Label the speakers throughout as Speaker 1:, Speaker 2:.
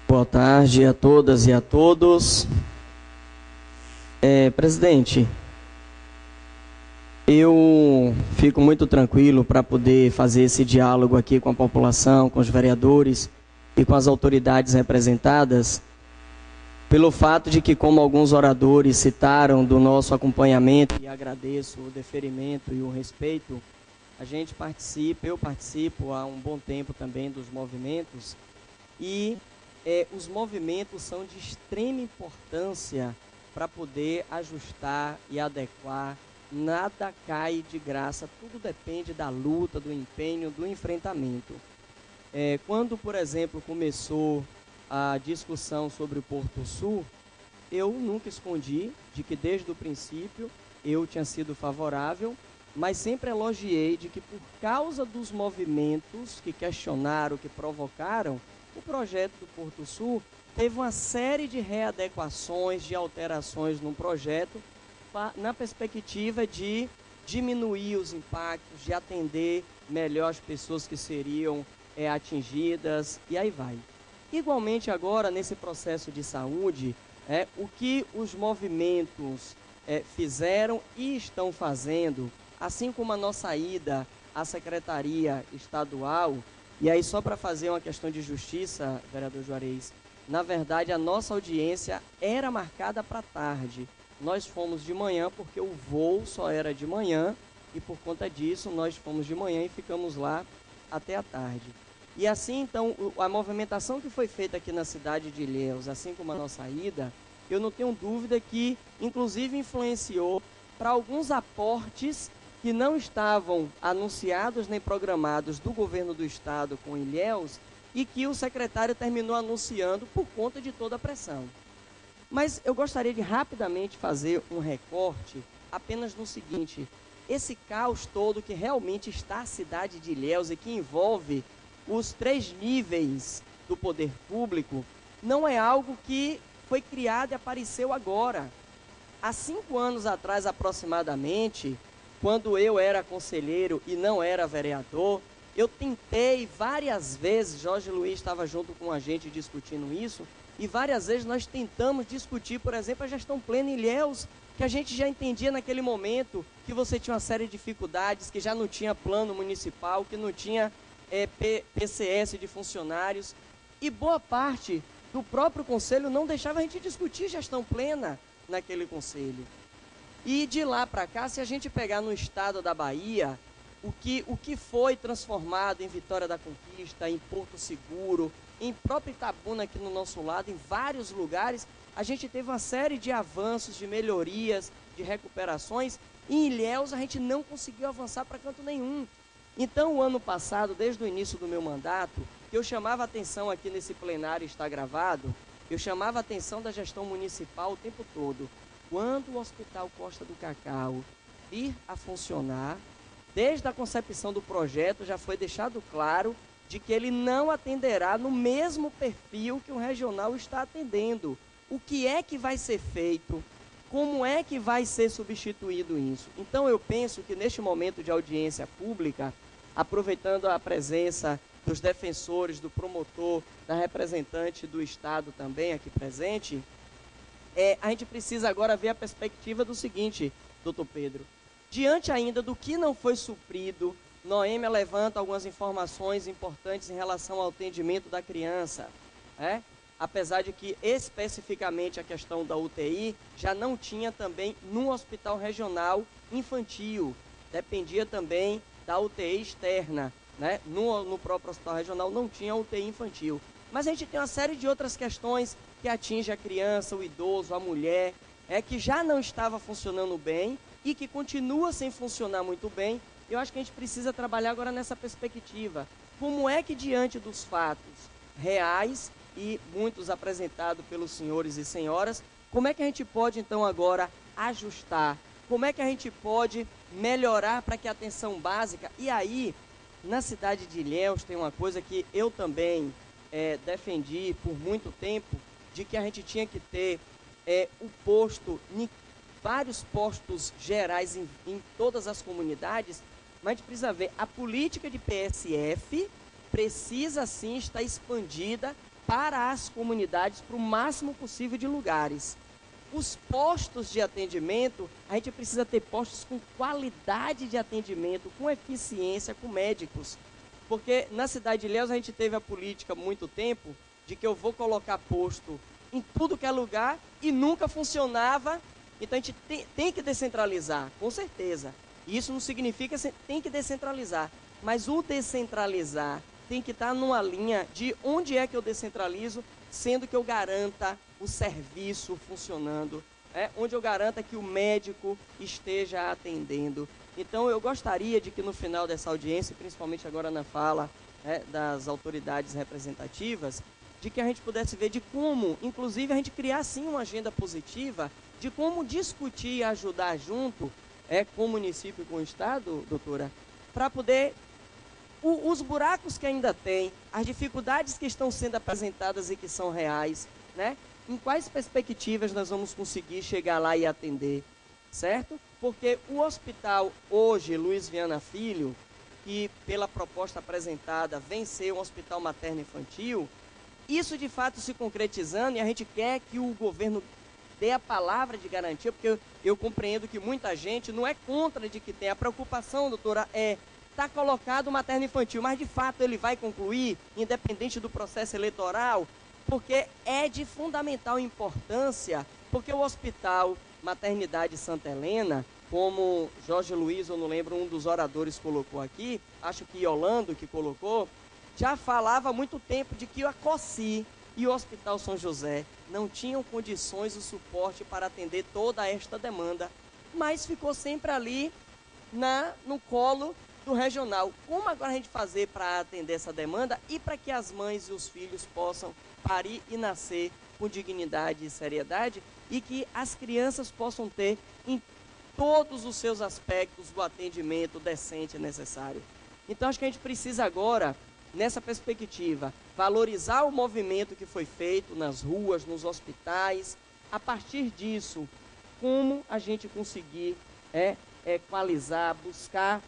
Speaker 1: Boa tarde a todas e a todos. Presidente, eu fico muito tranquilo para poder fazer esse diálogo aqui com a população, com os vereadores e com as autoridades representadas, pelo fato de que, como alguns oradores citaram do nosso acompanhamento, e agradeço o deferimento e o respeito, eu participo há um bom tempo também dos movimentos, e os movimentos são de extrema importância para poder ajustar e adequar. Nada cai de graça, tudo depende da luta, do empenho, do enfrentamento. Quando, por exemplo, começou a discussão sobre o Porto Sul, eu nunca escondi de que desde o princípio eu tinha sido favorável, mas sempre elogiei de que por causa dos movimentos que questionaram, que provocaram, o projeto do Porto Sul teve uma série de readequações, de alterações no projeto, na perspectiva de diminuir os impactos, de atender melhor as pessoas que seriam atingidas, e aí vai. Igualmente agora, nesse processo de saúde, o que os movimentos fizeram e estão fazendo, assim como a nossa ida à Secretaria Estadual, e aí só para fazer uma questão de justiça, vereador Juarez, na verdade a nossa audiência era marcada para tarde. Nós fomos de manhã porque o voo só era de manhã e por conta disso nós fomos de manhã e ficamos lá até a tarde. E assim, então, a movimentação que foi feita aqui na cidade de Ilhéus, assim como a nossa ida, eu não tenho dúvida que, inclusive, influenciou para alguns aportes que não estavam anunciados nem programados do governo do estado com Ilhéus e que o secretário terminou anunciando por conta de toda a pressão. Mas eu gostaria de rapidamente fazer um recorte apenas no seguinte: esse caos todo que realmente está a cidade de Ilhéus e que envolve os 3 níveis do poder público, não é algo que foi criado e apareceu agora. Há 5 anos atrás, aproximadamente, quando eu era conselheiro e não era vereador, eu tentei várias vezes, Jorge Luiz estava junto com a gente discutindo isso, e várias vezes nós tentamos discutir, por exemplo, a gestão plena em Ilhéus, que a gente já entendia naquele momento que você tinha uma série de dificuldades, que já não tinha plano municipal, que não tinha PCS de funcionários, e boa parte do próprio conselho não deixava a gente discutir gestão plena naquele conselho. E de lá para cá, se a gente pegar no estado da Bahia, o que foi transformado em Vitória da Conquista, em Porto Seguro, em próprio Itabuna aqui no nosso lado, em vários lugares, a gente teve uma série de avanços, de melhorias, de recuperações. Em Ilhéus a gente não conseguiu avançar para canto nenhum. Então, o ano passado, desde o início do meu mandato, eu chamava a atenção aqui nesse plenário, está gravado, eu chamava a atenção da gestão municipal o tempo todo. Quando o Hospital Costa do Cacau vir a funcionar, desde a concepção do projeto já foi deixado claro de que ele não atenderá no mesmo perfil que o regional está atendendo. O que é que vai ser feito? Como é que vai ser substituído isso? Então eu penso que neste momento de audiência pública, aproveitando a presença dos defensores, do promotor, da representante do Estado também aqui presente, a gente precisa agora ver a perspectiva do seguinte, doutor Pedro. Diante ainda do que não foi suprido, Noêmia levanta algumas informações importantes em relação ao atendimento da criança, apesar de que especificamente a questão da UTI já não tinha também no hospital regional infantil, dependia também da UTI externa, no próprio hospital regional não tinha UTI infantil. Mas a gente tem uma série de outras questões que atingem a criança, o idoso, a mulher, que já não estava funcionando bem e que continua sem funcionar muito bem. Eu acho que a gente precisa trabalhar agora nessa perspectiva. Como é que diante dos fatos reais e muitos apresentados pelos senhores e senhoras, como é que a gente pode então agora ajustar? Como é que a gente pode melhorar para que a atenção básica... E aí, na cidade de Ilhéus tem uma coisa que eu também defendi por muito tempo, de que a gente tinha que ter o posto, vários postos gerais em todas as comunidades, mas a gente precisa ver, a política de PSF precisa sim estar expandida para as comunidades, para o máximo possível de lugares. Os postos de atendimento, a gente precisa ter postos com qualidade de atendimento, com eficiência, com médicos. Porque na cidade de Ilhéus a gente teve a política há muito tempo de que eu vou colocar posto em tudo que é lugar e nunca funcionava. Então a gente tem que descentralizar, com certeza. E isso não significa que tem que descentralizar. Mas o descentralizar tem que estar numa linha de onde é que eu descentralizo, sendo que eu garanta o serviço funcionando, onde eu garanta que o médico esteja atendendo. Então eu gostaria de que no final dessa audiência, principalmente agora na fala das autoridades representativas, de que a gente pudesse ver de como, inclusive, a gente criar sim uma agenda positiva, de como discutir e ajudar junto com o município e com o Estado, doutora, para poder os buracos que ainda tem, as dificuldades que estão sendo apresentadas e que são reais, né? Em quais perspectivas nós vamos conseguir chegar lá e atender, certo? Porque o hospital hoje, Luiz Viana Filho, que pela proposta apresentada vem ser um hospital materno-infantil, isso de fato se concretizando, e a gente quer que o governo dê a palavra de garantia, porque eu compreendo que muita gente não é contra de que tem. A preocupação, doutora, está colocado o materno-infantil, mas de fato ele vai concluir, independente do processo eleitoral, porque é de fundamental importância, porque o Hospital Maternidade Santa Helena, como Jorge Luiz, eu não lembro, um dos oradores colocou aqui, acho que Yolando que colocou, já falava há muito tempo de que a COSI e o Hospital São José não tinham condições e suporte para atender toda esta demanda, mas ficou sempre ali no colo do regional. Como agora a gente fazer para atender essa demanda e para que as mães e os filhos possam parir e nascer com dignidade e seriedade e que as crianças possam ter em todos os seus aspectos do atendimento decente e necessário. Então acho que a gente precisa agora, nessa perspectiva, valorizar o movimento que foi feito nas ruas, nos hospitais. A partir disso, como a gente conseguir equalizar, buscar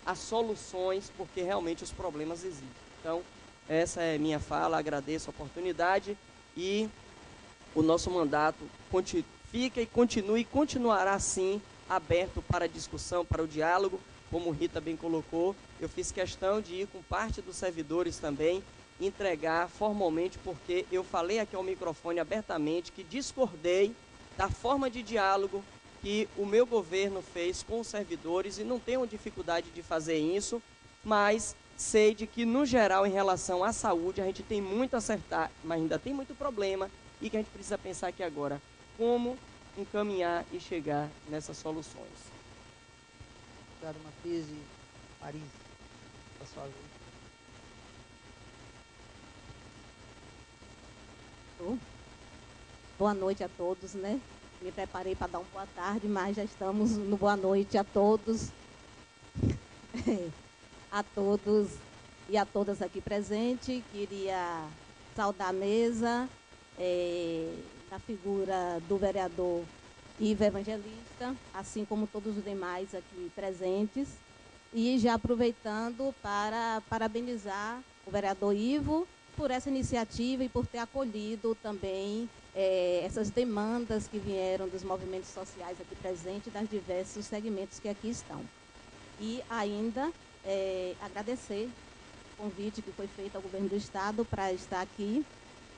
Speaker 1: as soluções, porque realmente os problemas existem. Então, essa é minha fala, agradeço a oportunidade e o nosso mandato fica e continuará sim aberto para a discussão, para o diálogo. Como Rita bem colocou, eu fiz questão de ir com parte dos servidores também, entregar formalmente, porque eu falei aqui ao microfone abertamente que discordei da forma de diálogo que o meu governo fez com os servidores e não tenho dificuldade de fazer isso, mas sei de que, no geral, em relação à saúde, a gente tem muito a acertar, mas ainda tem muito problema e que a gente precisa pensar aqui agora como encaminhar e chegar nessas soluções.
Speaker 2: Obrigado, Matriz e Paris, por sua vez.
Speaker 3: Boa noite a todos, né? Me preparei para dar uma boa tarde, mas já estamos no boa noite a todos. A todos e a todas aqui presentes. Queria saudar a mesa, na figura do vereador Ivo Evangelista, assim como todos os demais aqui presentes. E já aproveitando para parabenizar o vereador Ivo por essa iniciativa e por ter acolhido também essas demandas que vieram dos movimentos sociais aqui presentes, das diversos segmentos que aqui estão. E ainda agradecer o convite que foi feito ao governo do Estado para estar aqui.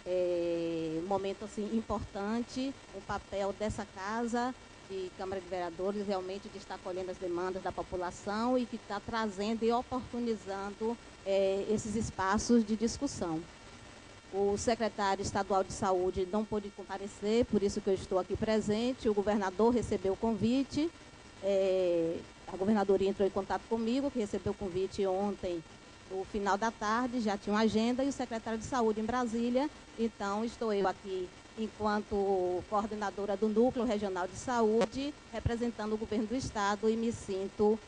Speaker 3: Um momento assim, importante, o papel dessa casa de Câmara de Vereadores realmente de estar acolhendo as demandas da população e que está trazendo e oportunizando esses espaços de discussão. O secretário estadual de saúde não pôde comparecer, por isso que eu estou aqui presente. O governador recebeu o convite, a governadoria entrou em contato comigo, que recebeu o convite ontem, no final da tarde, já tinha uma agenda, e o secretário de saúde em Brasília. Então, estou eu aqui enquanto coordenadora do Núcleo Regional de Saúde, representando o governo do Estado, e me sinto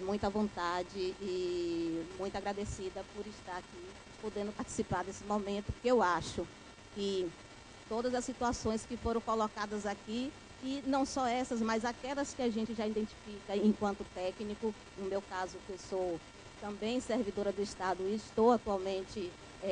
Speaker 3: muito à vontade e muito agradecida por estar aqui, podendo participar desse momento, porque eu acho que todas as situações que foram colocadas aqui e não só essas, mas aquelas que a gente já identifica enquanto técnico, no meu caso, que eu sou também servidora do Estado e estou atualmente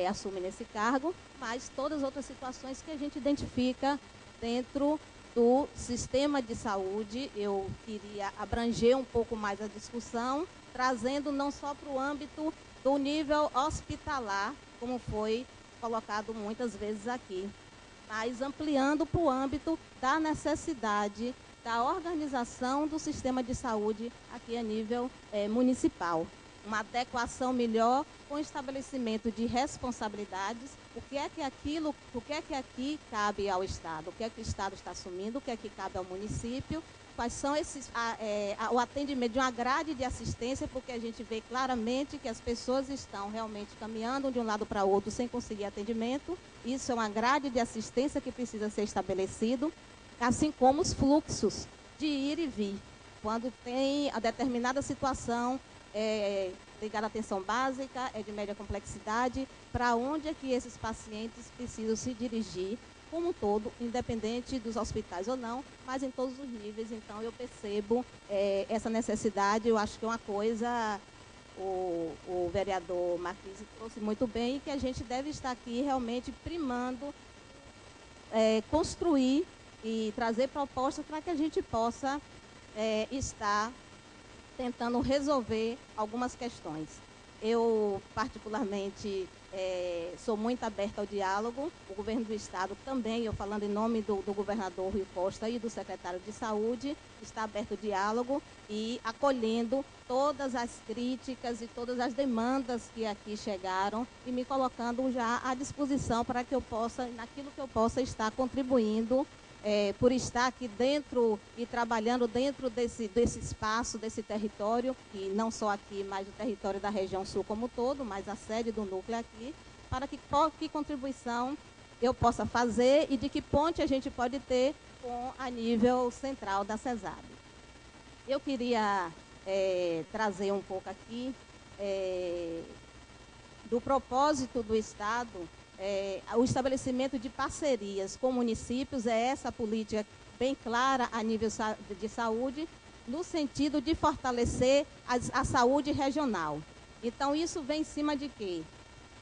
Speaker 3: assumindo esse cargo, mas todas as outras situações que a gente identifica dentro do sistema de saúde. Eu queria abranger um pouco mais a discussão, trazendo não só para o âmbito do nível hospitalar, como foi colocado muitas vezes aqui, mas ampliando para o âmbito da necessidade da organização do sistema de saúde aqui a nível municipal. Uma adequação melhor com o estabelecimento de responsabilidades, o que é que aqui cabe ao Estado, o que é que o Estado está assumindo, o que é que cabe ao município, quais são o atendimento de uma grade de assistência, porque a gente vê claramente que as pessoas estão realmente caminhando de um lado para o outro sem conseguir atendimento. Isso é uma grade de assistência que precisa ser estabelecido, assim como os fluxos de ir e vir. Quando tem a determinada situação ligada à atenção básica, de média complexidade, para onde é que esses pacientes precisam se dirigir, como um todo, independente dos hospitais ou não, mas em todos os níveis. Então, eu percebo essa necessidade. Eu acho que é uma coisa, o vereador Marquise trouxe muito bem, e que a gente deve estar aqui realmente primando, construir e trazer propostas para que a gente possa estar tentando resolver algumas questões. Eu, particularmente, sou muito aberta ao diálogo. O governo do Estado também, eu falando em nome do governador Rui Costa e do secretário de Saúde, está aberto ao diálogo e acolhendo todas as críticas e todas as demandas que aqui chegaram e me colocando já à disposição para que eu possa, naquilo que eu possa estar contribuindo, por estar aqui dentro e trabalhando dentro desse espaço, desse território, e não só aqui, mas o território da região sul como todo, mas a sede do núcleo aqui, para que contribuição eu possa fazer e de que ponte a gente pode ter a nível central da CESAB. Eu queria trazer um pouco aqui do propósito do Estado. O estabelecimento de parcerias com municípios essa política bem clara a nível de saúde, no sentido de fortalecer a saúde regional. Então, isso vem em cima de quê?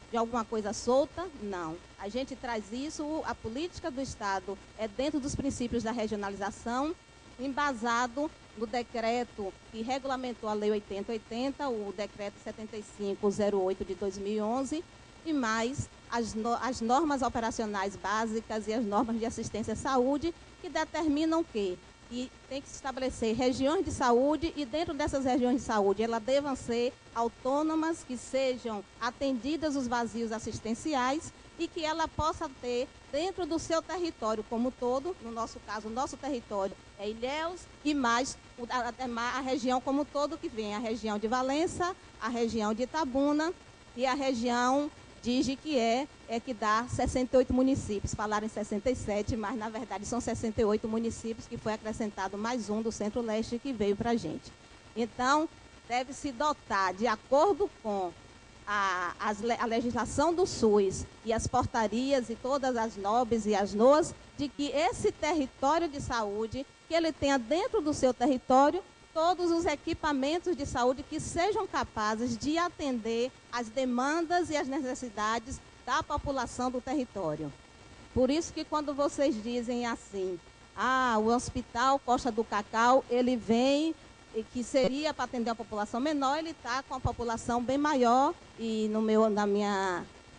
Speaker 3: De alguma coisa solta? Não. A gente traz isso, a política do Estado dentro dos princípios da regionalização, embasado no decreto que regulamentou a Lei 8080, o decreto 7508 de 2011, e mais as normas operacionais básicas e as normas de assistência à saúde, que determinam que tem que se estabelecer regiões de saúde, e dentro dessas regiões de saúde elas devam ser autônomas, que sejam atendidas os vazios assistenciais e que ela possa ter dentro do seu território como todo, no nosso caso, o nosso território é Ilhéus, e mais a região como todo, que vem a região de Valença, a região de Itabuna e a região de Jiquié, que dá 68 municípios. Falaram em 67, mas na verdade são 68 municípios, que foi acrescentado mais um do Centro-Leste que veio para a gente. Então, deve se dotar, de acordo com a legislação do SUS e as portarias e todas as NOBs e as NOAs, de que esse território de saúde, que ele tenha dentro do seu território todos os equipamentos de saúde que sejam capazes de atender as demandas e as necessidades da população do território. Por isso que quando vocês dizem assim, o Hospital Costa do Cacau, ele vem, que seria para atender a população menor, ele está com a população bem maior, e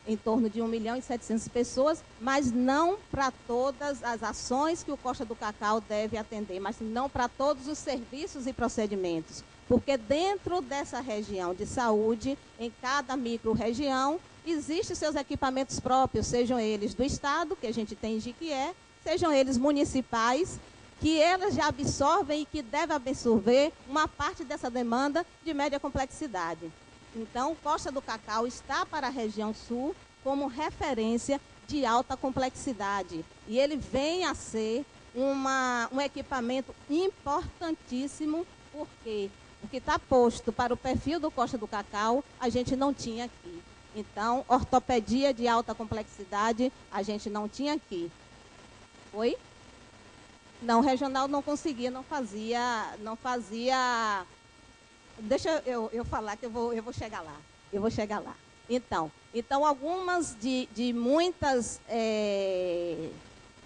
Speaker 3: em torno de 1.700.000 pessoas, mas não para todas as ações que o Costa do Cacau deve atender, mas não para todos os serviços e procedimentos. Porque dentro dessa região de saúde, em cada micro-região, existem seus equipamentos próprios, sejam eles do Estado, que a gente tem em Jiquié, sejam eles municipais, que elas já absorvem e que devem absorver uma parte dessa demanda de média complexidade. Então, Costa do Cacau está para a região sul como referência de alta complexidade. E ele vem a ser um equipamento importantíssimo, porque o que está posto para o perfil do Costa do Cacau, a gente não tinha aqui. Então, ortopedia de alta complexidade, a gente não tinha aqui. Oi? Não, regional não conseguia, não fazia. Deixa eu falar que eu vou chegar lá. Eu vou chegar lá. Então algumas de muitas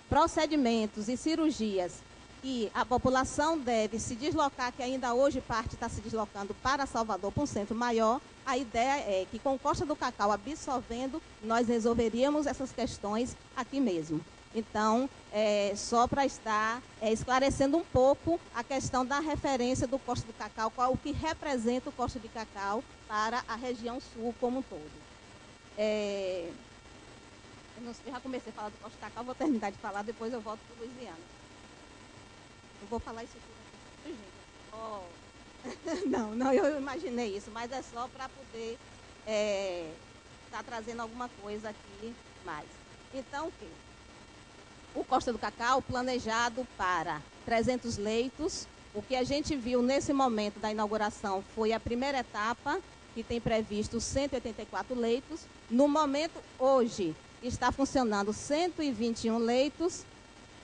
Speaker 3: procedimentos e cirurgias que a população deve se deslocar, que ainda hoje parte está se deslocando para Salvador, para um centro maior, a ideia é que com Costa do Cacau absorvendo, nós resolveríamos essas questões aqui mesmo. Então, só para estar esclarecendo um pouco a questão da referência do Costa do Cacau, qual o que representa o Costa de Cacau para a região sul como um todo. Eu já comecei a falar do Costa do Cacau, vou terminar de falar, depois eu volto para o Luisiana. Eu vou falar isso tudo aqui, gente. Não, eu imaginei isso, mas é só para poder estar trazendo alguma coisa aqui mais. Então, o quê? O Costa do Cacau planejado para 300 leitos. O que a gente viu nesse momento da inauguração foi a primeira etapa, que tem previsto 184 leitos. No momento, hoje, está funcionando 121 leitos.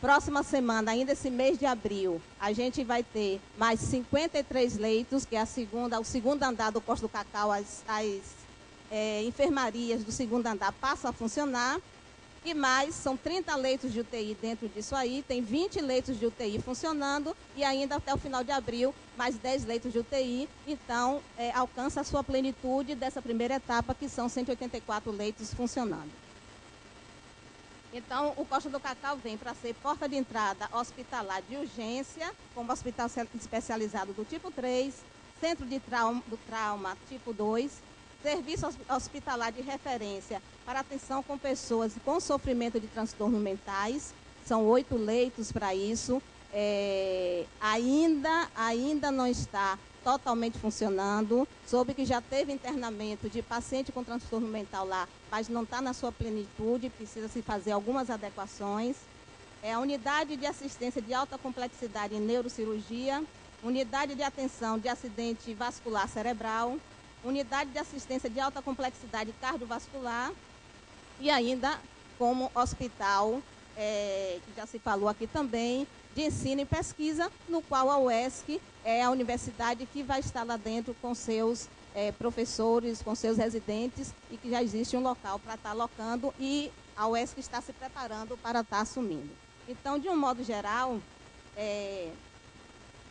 Speaker 3: Próxima semana, ainda esse mês de abril, a gente vai ter mais 53 leitos, que é o segundo andar do Costa do Cacau, as enfermarias do segundo andar passam a funcionar. E mais, são 30 leitos de UTI dentro disso aí, tem 20 leitos de UTI funcionando e ainda até o final de abril, mais 10 leitos de UTI. Então, alcança a sua plenitude dessa primeira etapa, que são 184 leitos funcionando. Então, o Costa do Cacau vem para ser porta de entrada hospitalar de urgência, como hospital especializado do tipo 3, centro de trauma tipo 2, serviço hospitalar de referência para atenção com pessoas com sofrimento de transtornos mentais. São 8 leitos para isso. Ainda não está totalmente funcionando. Soube que já teve internamento de paciente com transtorno mental lá, mas não está na sua plenitude, precisa se fazer algumas adequações. A unidade de assistência de alta complexidade em neurocirurgia, unidade de atenção de acidente vascular cerebral, unidade de assistência de alta complexidade cardiovascular e ainda como hospital, que já se falou aqui também, de ensino e pesquisa, no qual a UESC é a universidade que vai estar lá dentro com seus professores, com seus residentes, e que já existe um local para estar alocando e a UESC está se preparando para estar assumindo. Então, de um modo geral,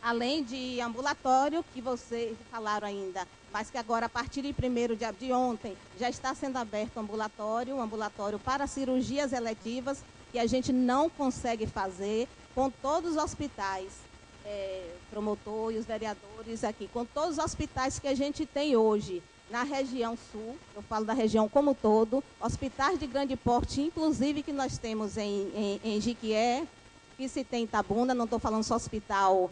Speaker 3: além de ambulatório, que vocês falaram ainda, mas que agora, a partir de 1º de ontem, já está sendo aberto um ambulatório para cirurgias eletivas, que a gente não consegue fazer com todos os hospitais, promotor e os vereadores aqui, com todos os hospitais que a gente tem hoje na região sul, eu falo da região como um todo, hospitais de grande porte, inclusive que nós temos em Jiquié, que se tem em Itabuna, não estou falando só hospital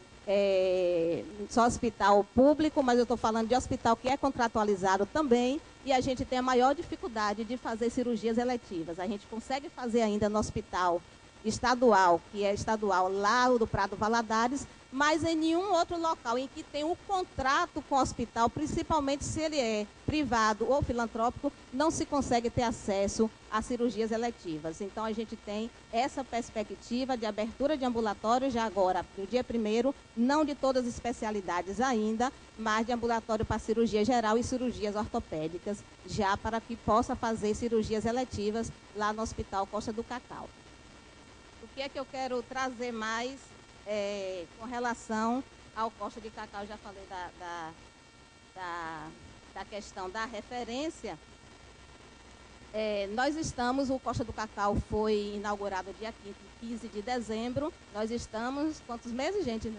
Speaker 3: público, mas eu estou falando de hospital que é contratualizado também, e a gente tem a maior dificuldade de fazer cirurgias eletivas. A gente consegue fazer ainda no hospital estadual, que é estadual lá do Prado Valadares, mas em nenhum outro local em que tem um contrato com o hospital, principalmente se ele é privado ou filantrópico, não se consegue ter acesso a cirurgias eletivas. Então, a gente tem essa perspectiva de abertura de ambulatório já agora, no dia 1º, não de todas as especialidades ainda, mas de ambulatório para cirurgia geral e cirurgias ortopédicas, já para que possa fazer cirurgias eletivas lá no Hospital Costa do Cacau. O que é que eu quero trazer mais com relação ao Costa de Cacau? Eu já falei da questão da referência. O Costa do Cacau foi inaugurado dia 15 de dezembro. Nós estamos, quantos meses, gente?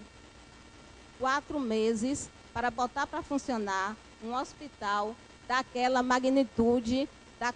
Speaker 3: 4 meses para botar para funcionar um hospital daquela magnitude, da